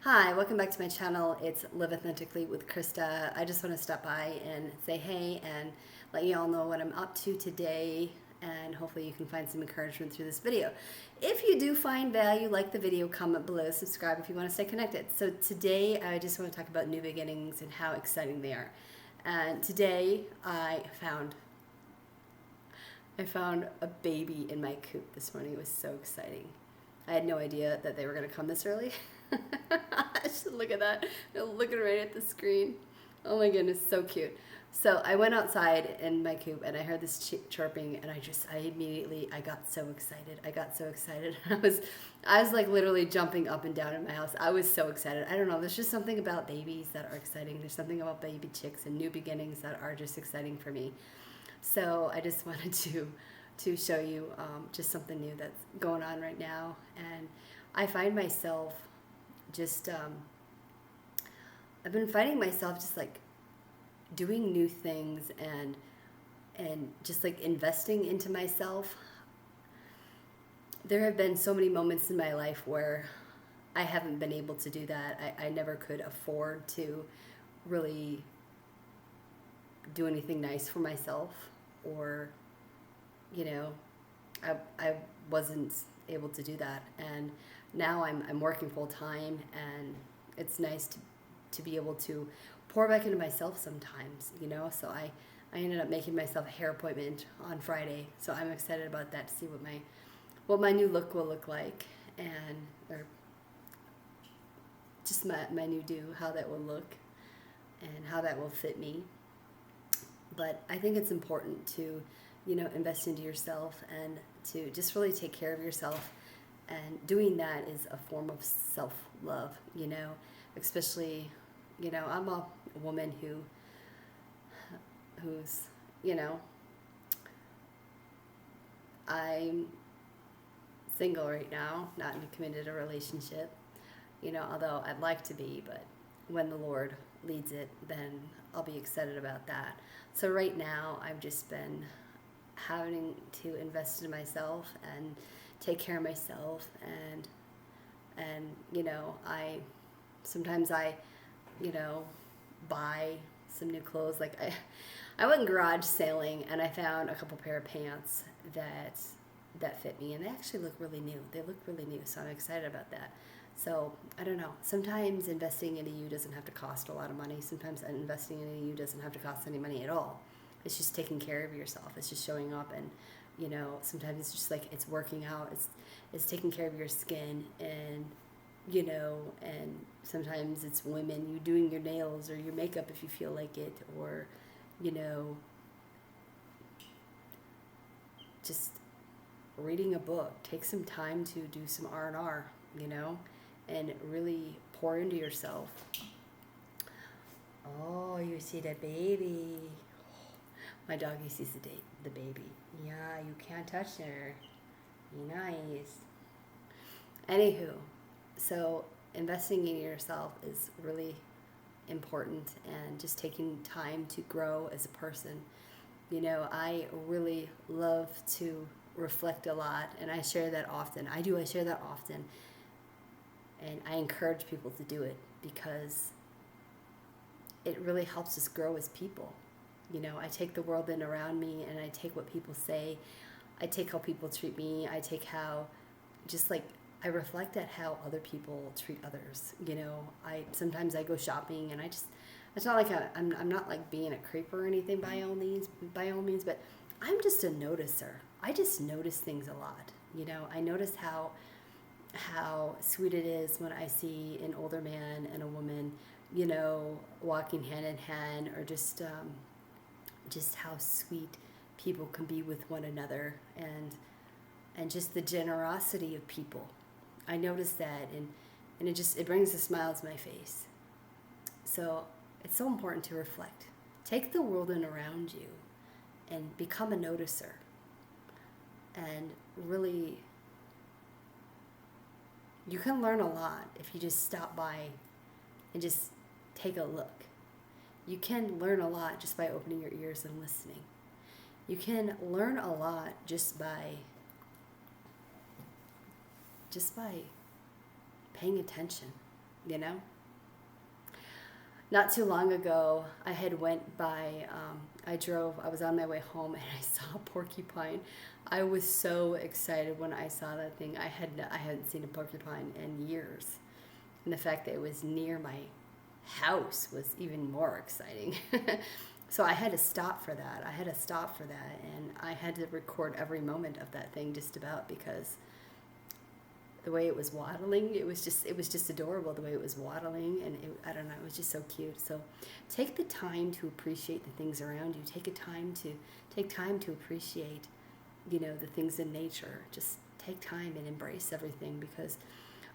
Hi, welcome back to my channel. It's Live Authentically with Krista. I just want to stop by and say hey and let you all know what I'm up to today, and hopefully you can find some encouragement through this video. If you do find value, like the video, comment below, subscribe if you want to stay connected. So today I just want to talk about new beginnings and how exciting they are. And today I found a baby in my coop this morning. It was so exciting. I had no idea that they were going to come this early. Just look at that. Looking right at the screen. Oh my goodness, so cute. So I went outside in my coop and I heard this chirping, and I got so excited. I was like literally jumping up and down in my house. I was so excited. I don't know. There's just something about babies that are exciting. There's something about baby chicks and new beginnings that are just exciting for me. So I just wanted to show you just something new that's going on right now. And I find myself just I've been finding myself just like doing new things and just like investing into myself. There have been so many moments in my life where I haven't been able to do that. I never could afford to really do anything nice for myself, or I wasn't able to do that. And now I'm working full time, and it's nice to be able to pour back into myself sometimes, So I ended up making myself a hair appointment on Friday, so I'm excited about that, to see what my new look will look like, or just my new do, how that will look and how that will fit me. But I think it's important to invest into yourself and to just really take care of yourself. And doing that is a form of self-love, especially, I'm a woman who's, I'm single right now, not in a committed relationship, although I'd like to be, but when the Lord leads it, then I'll be excited about that. So right now I've just been having to invest in myself and take care of myself, and I sometimes buy some new clothes. Like I went garage sailing and I found a couple pair of pants that fit me, and they actually look really new. So I'm excited about that. So I don't know, sometimes investing into you doesn't have to cost a lot of money. Sometimes investing into you doesn't have to cost any money at all. It's just taking care of yourself. It's just showing up, and sometimes it's just like it's working out. It's taking care of your skin, and and sometimes it's women, you doing your nails or your makeup if you feel like it, or just reading a book. Take some time to do some R&R, and really pour into yourself. Oh, you see the baby. My doggy sees the baby. Yeah, you can't touch her. Be nice. Anywho, so investing in yourself is really important, and just taking time to grow as a person. I really love to reflect a lot, and I share that often. I share that often, and I encourage people to do it because it really helps us grow as people. I take the world in around me, and I take what people say. I take how people treat me. I take how, just like, I reflect at how other people treat others. Sometimes I go shopping, and it's not like I'm not like being a creep or anything by all means, but I'm just a noticer. I just notice things a lot. I notice how sweet it is when I see an older man and a woman, walking hand in hand, or just how sweet people can be with one another, and just the generosity of people. I notice that, and it brings a smile to my face. So it's so important to reflect. Take the world in around you and become a noticer, and really, you can learn a lot if you just stop by and just take a look. You can learn a lot just by opening your ears and listening. You can learn a lot just by paying attention. you know? Not too long ago, I had went by, I was on my way home and I saw a porcupine. I was so excited when I saw that thing. I hadn't seen a porcupine in years. And the fact that it was near my house was even more exciting. So I had to stop for that. And I had to record every moment of that thing just about, because the way it was waddling, it was just adorable the way it was waddling, and I don't know, it was just so cute. So take the time to appreciate the things around you. Take time to appreciate, the things in nature. Just take time and embrace everything, because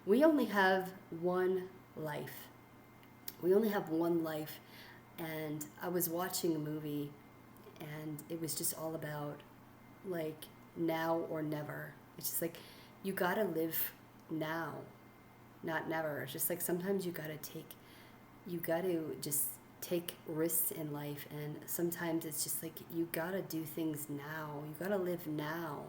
we only have one life. And I was watching a movie, and it was just all about, like, now or never. It's just like, you gotta live now, not never. It's just like, sometimes you gotta just take risks in life, and sometimes it's just like, you gotta do things now. You gotta live now.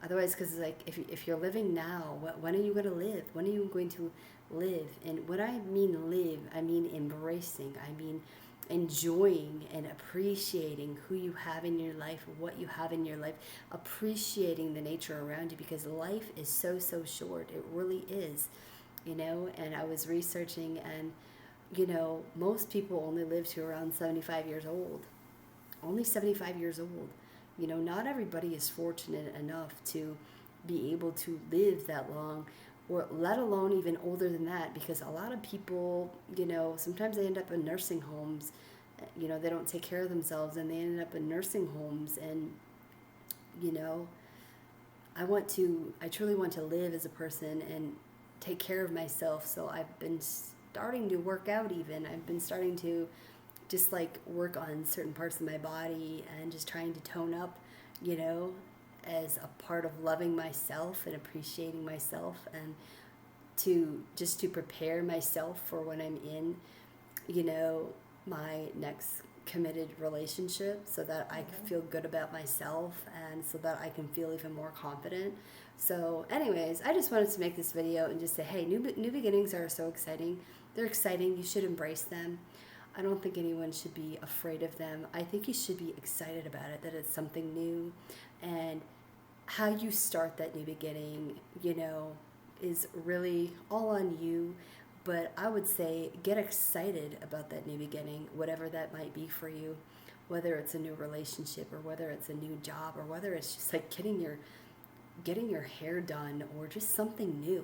Otherwise, because it's like, if you're living now, when are you going to live? When are you going to live? And when I mean live, I mean embracing. I mean enjoying and appreciating who you have in your life, what you have in your life, appreciating the nature around you, because life is so, so short. It really is, and I was researching, and, most people only live to around 75 years old. Only 75 years old. Not everybody is fortunate enough to be able to live that long, or let alone even older than that, because a lot of people, sometimes they end up in nursing homes. They don't take care of themselves, and they end up in nursing homes. And, I truly want to live as a person and take care of myself. So I've been starting to work out even. I've been starting to just like work on certain parts of my body, and just trying to tone up, as a part of loving myself and appreciating myself, and to prepare myself for when I'm in, my next committed relationship, so that I can feel good about myself, and so that I can feel even more confident. So anyways, I just wanted to make this video and just say, hey, new beginnings are so exciting. They're exciting. You should embrace them. I don't think anyone should be afraid of them. I think you should be excited about it, that it's something new. And how you start that new beginning, is really all on you. But I would say, get excited about that new beginning, whatever that might be for you, whether it's a new relationship, or whether it's a new job, or whether it's just like getting your hair done, or just something new.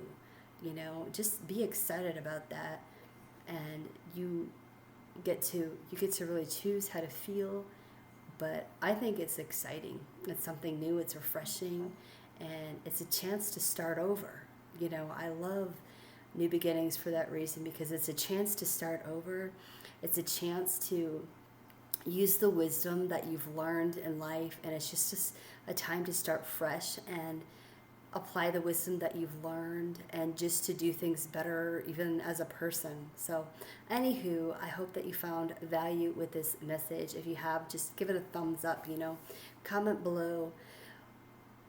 Just be excited about that, and you get to really choose how to feel. But I think it's exciting. It's something new. It's refreshing, and it's a chance to start over. I love new beginnings for that reason, because it's a chance to start over. It's a chance to use the wisdom that you've learned in life, and it's just a time to start fresh and apply the wisdom that you've learned, and just to do things better, even as a person. So anywho, I hope that you found value with this message. If you have, just give it a thumbs up. Comment below.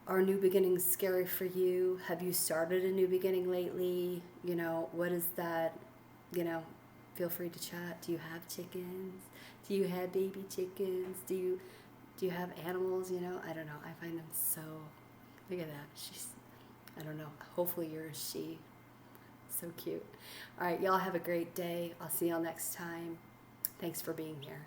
Are new beginnings scary for you? Have you started a new beginning lately? What is that? Feel free to chat. Do you have chickens? Do you have baby chickens? Do you have animals? I don't know. I find them so, look at that. I don't know. Hopefully you're a she. So cute. All right, y'all have a great day. I'll see y'all next time. Thanks for being here.